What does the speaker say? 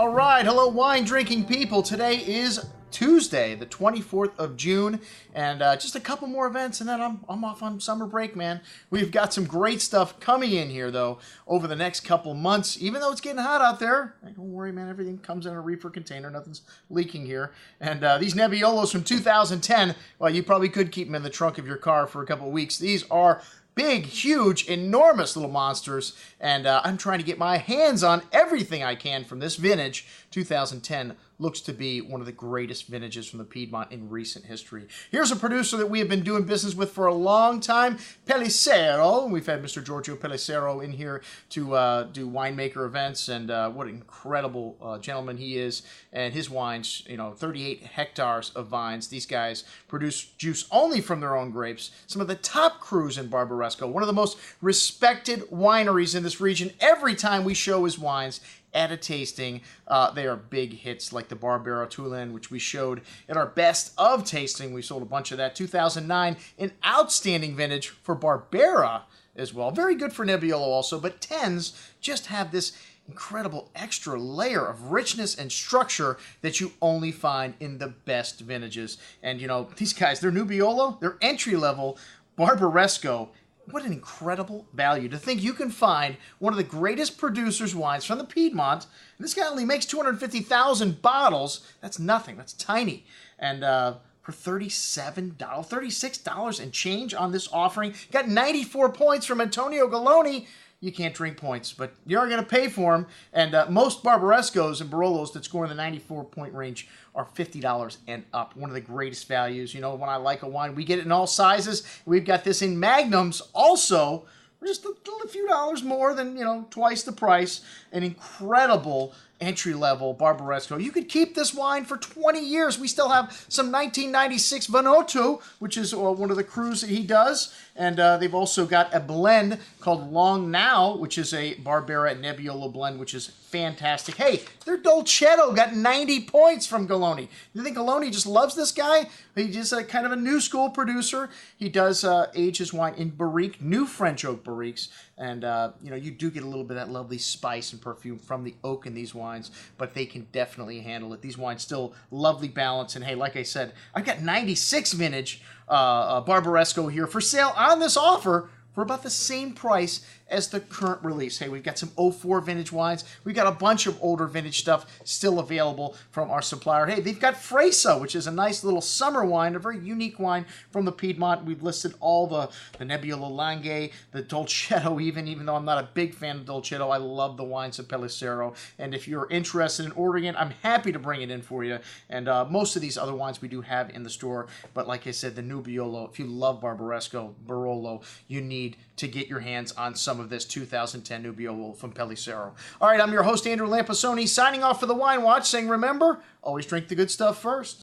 All right, hello wine drinking people. Today is Tuesday, the 24th of June, and just a couple more events, and then I'm off on summer break, man. We've got some great stuff coming in here, though, over the next couple months, even though it's getting hot out there. Hey, don't worry, man, everything comes in a reefer container. Nothing's leaking here. And these Nebbiolos from 2010, well, you probably could keep them in the trunk of your car for a couple of weeks. These are big, huge, enormous little monsters, and I'm trying to get my hands on everything I can from this vintage. 2010 looks to be one of the greatest vintages from the Piedmont in recent history. Here's a producer that we have been doing business with for a long time, Pelissero. We've had Mr. Giorgio Pelissero in here to do winemaker events, and what an incredible gentleman he is. And his wines, 38 hectares of vines. These guys produce juice only from their own grapes. Some of the top crews in Barbaresco, one of the most respected wineries in this region. Every time we show his wines at a tasting, they are big hits, like the Barbera Tulin, which we showed at our best of tasting. We sold a bunch of that. 2009, an outstanding vintage for Barbera as well. Very good for Nebbiolo also, but 10s just have this incredible extra layer of richness and structure that you only find in the best vintages. And these guys, they're Nebbiolo, they're entry-level Barbaresco. What an incredible value to think you can find one of the greatest producers' wines from the Piedmont. And this guy only makes 250,000 bottles. That's nothing. That's tiny. And for $36 and change on this offering, got 94 points from Antonio Galloni. You can't drink points, but you're going to pay for them. And most Barbarescos and Barolos that score in the 94-point range are $50 and up. One of the greatest values. When I like a wine, we get it in all sizes. We've got this in magnums also. Just a few dollars more than, twice the price. An incredible entry-level Barbaresco. You could keep this wine for 20 years. We still have some 1996 Venuto, which is one of the crews that he does. And they've also got a blend called Long Now, which is a Barbera Nebbiolo blend, which is fantastic. Hey, their Dolcetto got 90 points from Galloni. You think Galloni just loves this guy? He's just a kind of a new school producer. He does age his wine in barrique, new French oak barriques. And, you do get a little bit of that lovely spice and perfume from the oak in these wines, but they can definitely handle it. These wines still lovely balance. And, hey, like I said, I've got 96 vintage Barbaresco here for sale on this offer for about the same price as the current release. Hey, we've got some 04 vintage wines. We've got a bunch of older vintage stuff still available from our supplier. Hey, they've got Fresa, which is a nice little summer wine, a very unique wine from the Piedmont. We've listed all the Nebbiolo Langhe, the Dolcetto even though I'm not a big fan of Dolcetto. I love the wines of Pelissero. And if you're interested in ordering it, I'm happy to bring it in for you. And most of these other wines we do have in the store. But like I said, the Nebbiolo, if you love Barbaresco, Barolo, you need to get your hands on some of this 2010 Nebbiolo from Pelissero. All right, I'm your host, Andrew Lampasoni, signing off for the Wine Watch, saying remember, always drink the good stuff first.